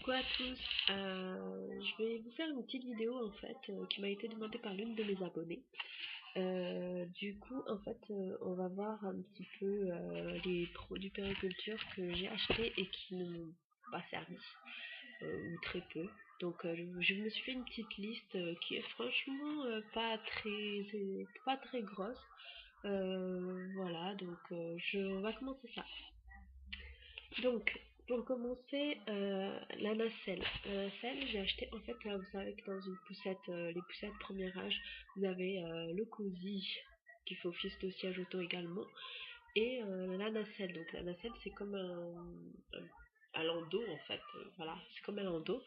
Coucou à tous, je vais vous faire une petite vidéo en fait qui m'a été demandée par l'une de mes abonnées. Du coup en fait on va voir un petit peu les produits périculture que j'ai achetés et qui ne m'ont pas servi ou très peu. Donc je me suis fait une petite liste qui est franchement pas très grosse. Voilà donc on va commencer ça. Donc, pour commencer, la nacelle. La nacelle, j'ai acheté, en fait, là, vous savez que dans une poussette, les poussettes premier âge, vous avez le cosy, qui fait office de siège auto également, et la nacelle. Donc, la nacelle, c'est comme un landau, en fait. Voilà, c'est comme un landau.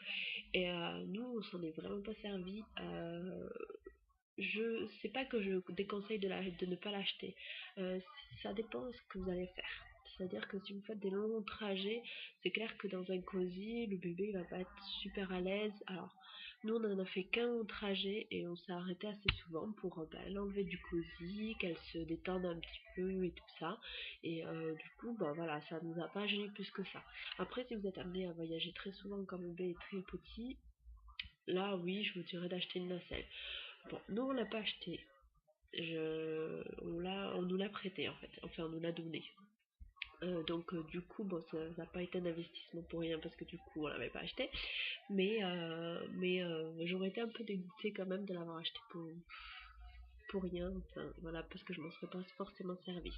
Et nous, on s'en est vraiment pas servi. Je sais pas que je déconseille de ne pas l'acheter. Euh, Ça dépend de ce que vous allez faire. C'est-à-dire que si vous faites des longs trajets, c'est clair que dans un cosy, le bébé il va pas être super à l'aise. Alors, nous on en a fait qu'un trajet et on s'est arrêté assez souvent pour l'enlever du cosy, qu'elle se détende un petit peu et tout ça. Et du coup, bah voilà, ça nous a pas gêné plus que ça. Après, si vous êtes amené à voyager très souvent quand le bébé est très petit, là oui, je vous dirais d'acheter une nacelle. Bon, nous on l'a pas acheté. On nous l'a prêté en fait. Enfin, on nous l'a donné. Donc du coup, bon, ça n'a pas été un investissement pour rien parce que du coup, on l'avait pas acheté. Mais j'aurais été un peu dégoûtée quand même de l'avoir acheté pour rien. Enfin, voilà, parce que je m'en serais pas forcément servi.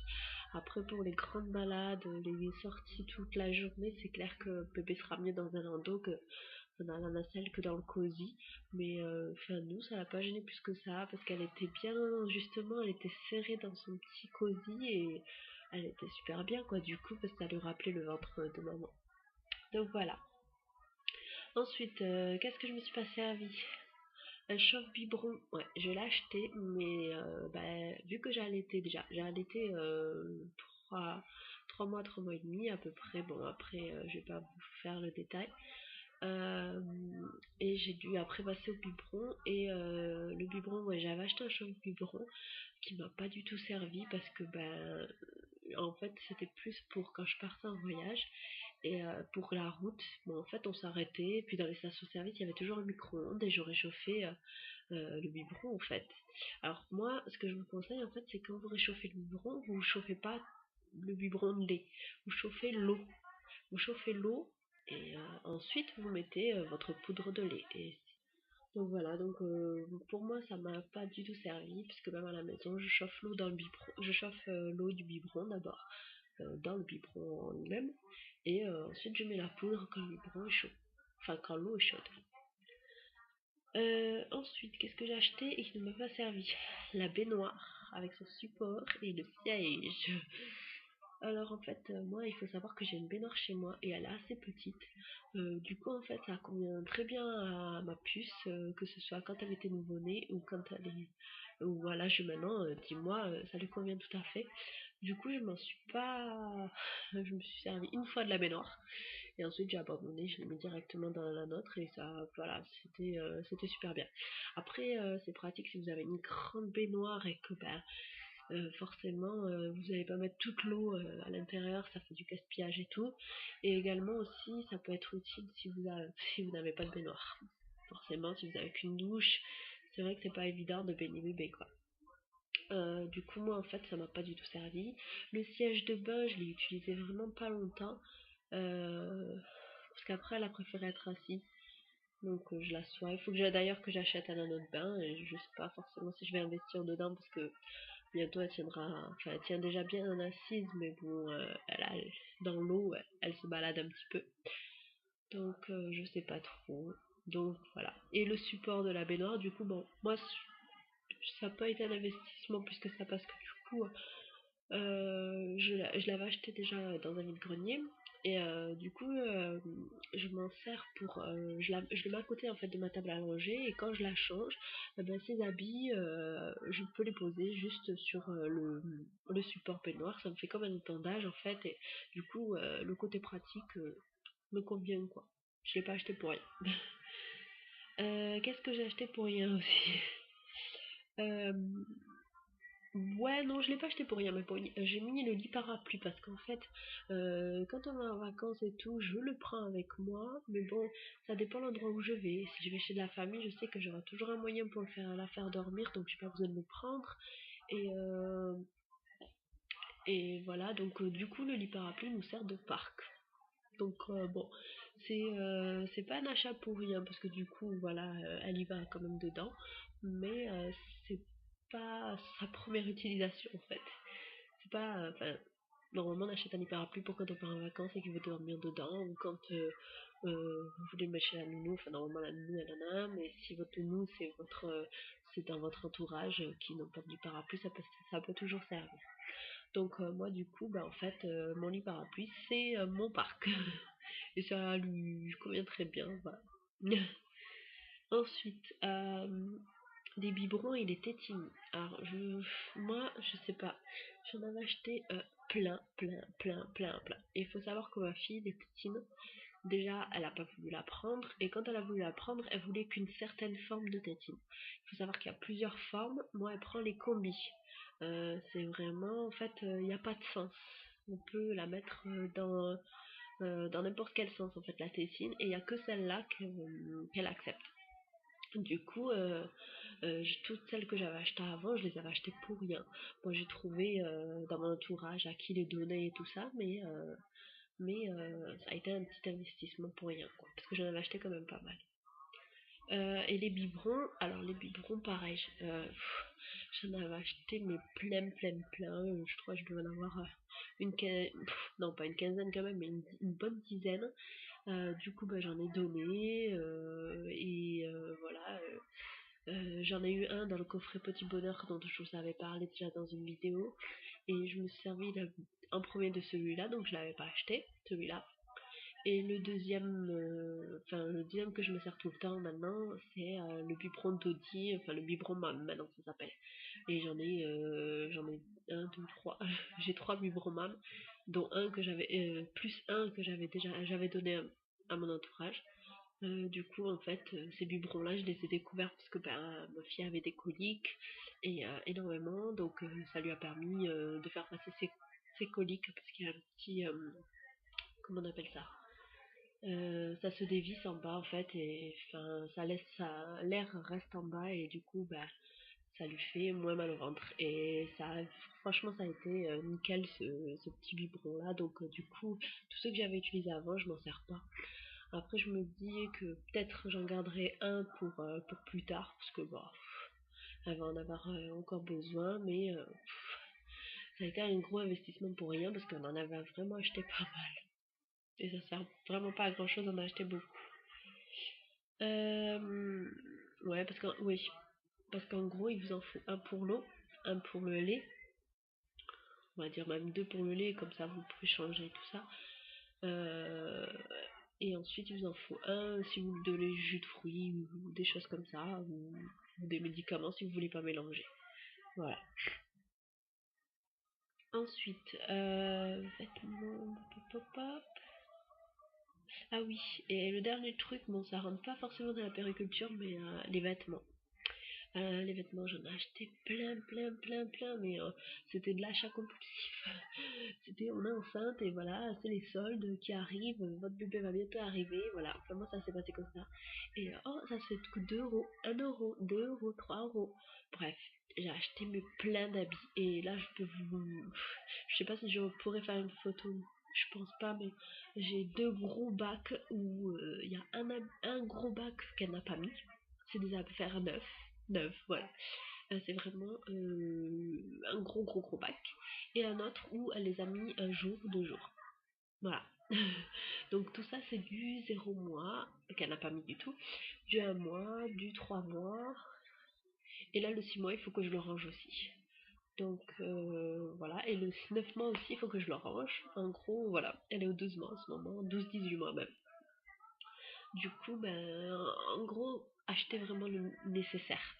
Après, pour les grandes balades, les sorties toute la journée, c'est clair que bébé sera mieux dans un landau que dans la nacelle que dans le cosy. Mais enfin, nous, ça l'a pas gêné plus que ça parce qu'elle était bien, justement, elle était serrée dans son petit cosy et elle était super bien, quoi, du coup, parce que ça lui rappelait le ventre de maman. Donc voilà. Ensuite, qu'est-ce que je me suis pas servi? Un chauffe-biberon, ouais, je l'ai acheté, mais vu que j'ai allaité déjà, j'ai allaité 3, 3 mois et demi à peu près. Bon, après, je vais pas vous faire le détail. Euh, et j'ai dû après passer au biberon. Et le biberon, ouais, j'avais acheté un chauffe-biberon qui m'a pas du tout servi parce que, en fait, c'était plus pour quand je partais en voyage. Et pour la route, bon, en fait, on s'arrêtait. Puis dans les stations-service, il y avait toujours le micro-ondes et j'aurais chauffé le biberon en fait. Alors moi, ce que je vous conseille en fait, c'est quand vous réchauffez le biberon, vous ne chauffez pas le biberon de lait, vous chauffez l'eau. Vous chauffez l'eau et ensuite vous mettez votre poudre de lait. Et donc voilà, donc pour moi ça m'a pas du tout servi puisque même à la maison je chauffe l'eau dans le biberon, je chauffe l'eau du biberon d'abord dans le biberon en lui-même et ensuite je mets la poudre quand le biberon est chaud, enfin quand l'eau est chaude. Ensuite, qu'est-ce que j'ai acheté et qui ne m'a pas servi? La baignoire avec son support et le siège. Alors en fait, moi, il faut savoir que j'ai une baignoire chez moi et elle est assez petite. Du coup, en fait, ça convient très bien à ma puce, que ce soit quand elle était nouveau-née ou quand elle est ou à l'âge maintenant, 10 mois, ça lui convient tout à fait. Du coup, je m'en suis pas je me suis servi une fois de la baignoire et ensuite j'ai abandonné, je l'ai mis directement dans la nôtre et ça, voilà, c'était super bien. Après, c'est pratique si vous avez une grande baignoire et que forcément vous n'allez pas mettre toute l'eau à l'intérieur, ça fait du gaspillage et tout. Et également aussi, ça peut être utile si vous n'avez pas de baignoire. Forcément, si vous avez qu'une douche, c'est vrai que c'est pas évident de baigner bébé quoi. Du coup, moi en fait, ça m'a pas du tout servi. Le siège de bain, je l'ai utilisé vraiment pas longtemps. Parce qu'après, elle a préféré être assise. Donc je l'assois. Il faut d'ailleurs que j'achète un anneau de bain. Et je sais pas forcément si je vais investir dedans parce que bientôt elle tiendra. Enfin, elle tient déjà bien en assise, mais bon, dans l'eau, elle se balade un petit peu. Donc je sais pas trop. Donc voilà. Et le support de la baignoire, du coup, bon, moi ça n'a pas été un investissement plus que ça parce que du coup, je l'avais acheté déjà dans un vide-grenier. Et du coup, je m'en sers pour. Je le mets à côté en fait de ma table à langer. Et quand je la change, ces habits, je peux les poser juste sur le support peignoir. Ça me fait comme un étendage en fait. Et du coup, le côté pratique me convient quoi. Je l'ai pas acheté pour rien. Qu'est-ce que j'ai acheté pour rien aussi? Ouais, non, je l'ai pas acheté pour rien, mais j'ai mis le lit parapluie parce qu'en fait, quand on va en vacances et tout, je le prends avec moi, mais bon, ça dépend de l'endroit où je vais. Si je vais chez de la famille, je sais que j'aurai toujours un moyen pour la faire dormir, donc j'ai pas besoin de le prendre. Et, euh, et voilà, donc du coup, le lit parapluie nous sert de parc. Donc bon, c'est pas un achat pour rien parce que du coup, voilà, elle y va quand même dedans, mais c'est pas sa première utilisation en fait. C'est pas, enfin, normalement on achète un lit parapluie pour quand on part en vacances et qu'il veut dormir dedans, ou quand vous voulez le mettre chez la nounou, enfin normalement la nounou elle en a un, mais si votre nounou c'est dans votre entourage qui n'ont pas de lit parapluie, ça peut toujours servir. Donc moi du coup, bah en fait, mon lit parapluie c'est mon parc. Et ça lui convient très bien, voilà. Ensuite, des biberons et des tétines. Alors, moi, je sais pas. J'en avais acheté plein. Et il faut savoir que ma fille, les tétines, déjà, elle a pas voulu la prendre. Et quand elle a voulu la prendre, elle voulait qu'une certaine forme de tétine. Il faut savoir qu'il y a plusieurs formes. Moi, elle prend les combis. C'est vraiment, en fait, il n'y a pas de sens. On peut la mettre dans n'importe quel sens, en fait, la tétine. Et il n'y a que celle-là qu'elle accepte. Du coup, toutes celles que j'avais achetées avant, je les avais achetées pour rien. Moi, j'ai trouvé dans mon entourage à qui les donner et tout ça, mais ça a été un petit investissement pour rien, quoi, parce que j'en avais acheté quand même pas mal. Et les biberons, alors les biberons, pareil, j'en avais acheté mais plein. Je crois que je devais en avoir une quinzaine, non pas une quinzaine quand même, mais une bonne dizaine. Du coup, bah, j'en ai donné voilà. J'en ai eu un dans le coffret Petit Bonheur dont je vous avais parlé déjà dans une vidéo, et je me suis servi en premier de celui-là, donc je l'avais pas acheté, celui-là. Et le deuxième que je me sers tout le temps maintenant, c'est le biberon d'Audi, enfin le biberon mam maintenant ça s'appelle. Et j'en ai un, deux, trois, j'ai trois biberons mam, dont un que plus un que j'avais donné à mon entourage. Du coup, en fait, ces biberons-là, je les ai découverts parce que ben, ma fille avait des coliques et énormément, donc ça lui a permis de faire passer ses coliques parce qu'il y a un petit, comment on appelle ça? Ça se dévisse en bas en fait et enfin l'air reste en bas et du coup bah ça lui fait moins mal au ventre et franchement ça a été nickel ce petit biberon là donc du coup tous ceux que j'avais utilisés avant je m'en sers pas. Après je me dis que peut-être j'en garderai un pour plus tard parce que bah elle va en avoir encore besoin mais ça a été un gros investissement pour rien parce qu'on en avait vraiment acheté pas mal et ça sert vraiment pas à grand chose d'en acheter beaucoup. Euh, ouais, parce qu'en gros, il vous en faut un pour l'eau, un pour le lait, on va dire même deux pour le lait, comme ça vous pouvez changer tout ça. Euh, et ensuite, il vous en faut un si vous donnez du jus de fruits ou des choses comme ça, ou des médicaments si vous voulez pas mélanger. Voilà. Ensuite, vêtements, pop, pop, pop. Ah oui, et le dernier truc, bon, ça rentre pas forcément dans la périculture, mais les vêtements. Les vêtements, j'en ai acheté plein, mais c'était de l'achat compulsif. C'était on est enceinte et voilà, c'est les soldes qui arrivent, votre bébé va bientôt arriver, voilà. Enfin, moi, ça s'est passé comme ça. Et oh, ça se coûte 2 euros, 1 euro, 2 euros, 3 euros. Bref, j'ai acheté mes plein d'habits. Et là, je sais pas si je pourrais faire une photo. Je pense pas, mais j'ai deux gros bacs où il y a un gros bac qu'elle n'a pas mis. C'est des affaires neuf, voilà. C'est vraiment un gros bac. Et un autre où elle les a mis un jour, 2 jours. Voilà. Donc tout ça c'est du 0 mois, qu'elle n'a pas mis du tout, du 1 mois, du 3 mois, et là le 6 mois il faut que je le range aussi. Donc voilà, et le 9 mois aussi il faut que je le range. En gros voilà, elle est au 12 mois en ce moment, 12-18 mois même. Du coup, ben, en gros, acheter vraiment le nécessaire.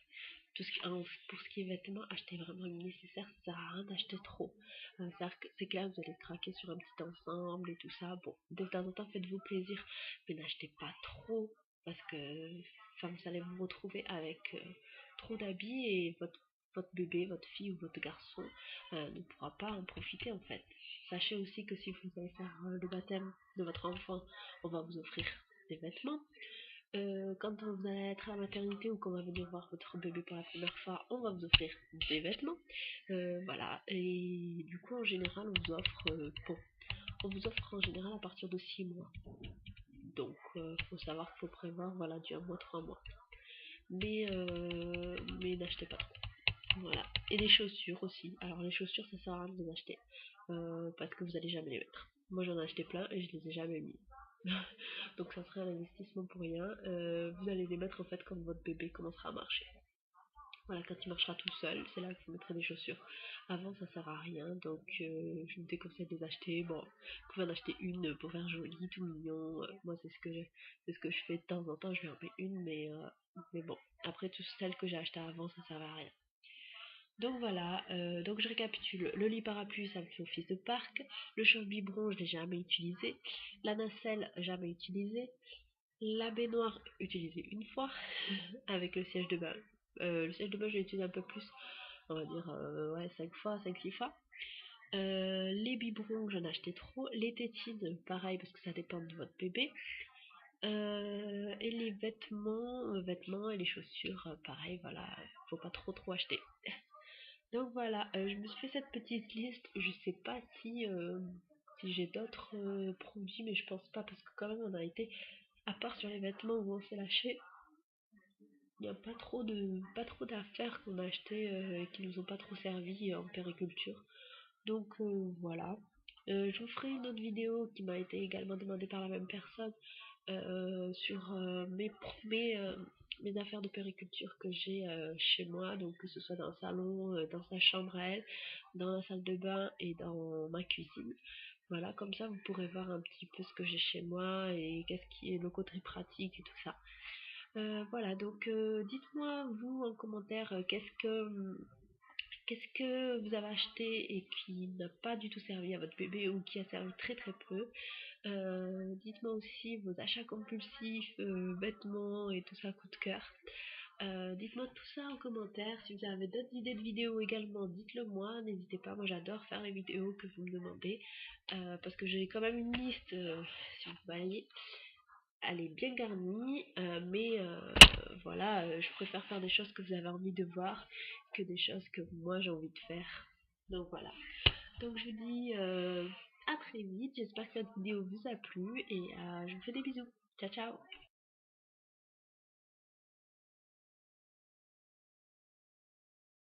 Pour ce qui est vêtements, acheter vraiment le nécessaire, ça sert à rien d'acheter trop. C'est clair, vous allez craquer sur un petit ensemble et tout ça. Bon, de temps en temps, faites-vous plaisir, mais n'achetez pas trop parce que enfin, vous allez vous retrouver avec trop d'habits et votre bébé, votre fille ou votre garçon ne pourra pas en profiter en fait. Sachez aussi que si vous allez faire le baptême de votre enfant, on va vous offrir des vêtements. Quand vous allez être à la maternité ou qu'on va venir voir votre bébé pour la première fois, on va vous offrir des vêtements. Voilà, et du coup en général on vous offre en général à partir de 6 mois. Donc faut savoir qu'il faut prévoir voilà, du 1 mois, 3 mois. Mais n'achetez pas trop. Voilà. Et les chaussures aussi. Alors les chaussures ça sert à rien de les acheter parce que vous allez jamais les mettre. Moi j'en ai acheté plein et je les ai jamais mis. Donc ça serait un investissement pour rien. Vous allez les mettre en fait quand votre bébé commencera à marcher. Voilà, quand il marchera tout seul, c'est là que vous mettrez des chaussures. Avant, ça sert à rien, donc je vous déconseille de les acheter. Bon, vous pouvez en acheter une pour faire joli, tout mignon. Moi, c'est ce que je fais de temps en temps. Je lui en mets une, mais bon. Après, toutes celles que j'ai achetées avant, ça sert à rien. Donc voilà, donc je récapitule. Le lit parapluie, ça me fait office de parc. Le chasse-biberon, je l'ai jamais utilisé. La nacelle, jamais utilisé. La baignoire, utilisée une fois avec le siège de bain. Le siège de bain, je l'ai utilisé un peu plus, on va dire ouais, 5 fois, 5-6 fois. Les biberons, j'en ai acheté trop. Les tétines, pareil, parce que ça dépend de votre bébé. Et les vêtements et les chaussures, pareil, voilà, faut pas trop acheter. Donc voilà, je me suis fait cette petite liste. Je sais pas si j'ai d'autres produits, mais je pense pas, parce que quand même on a été, à part sur les vêtements où on s'est lâché, il n'y a pas trop d'affaires qu'on a achetées et qui nous ont pas trop servi en périculture. Donc voilà. Je vous ferai une autre vidéo qui m'a été également demandée par la même personne sur mes affaires de périculture que j'ai chez moi, donc que ce soit dans le salon, dans sa chambre à elle, dans la salle de bain et dans ma cuisine. Voilà, comme ça vous pourrez voir un petit peu ce que j'ai chez moi et qu'est-ce qui est le côté pratique et tout ça. Voilà, donc dites-moi vous en commentaire qu'est-ce que vous avez acheté et qui n'a pas du tout servi à votre bébé ou qui a servi très peu. Dites-moi aussi vos achats compulsifs, vêtements et tout ça coup de cœur. Dites-moi tout ça en commentaire. Si vous avez d'autres idées de vidéos également, dites-le moi. N'hésitez pas, moi j'adore faire les vidéos que vous me demandez. Parce que j'ai quand même une liste, si vous voyez. Elle est bien garnie, mais voilà, je préfère faire des choses que vous avez envie de voir que des choses que moi j'ai envie de faire. Donc voilà. Donc je vous dis à très vite. J'espère que cette vidéo vous a plu et je vous fais des bisous. Ciao ciao.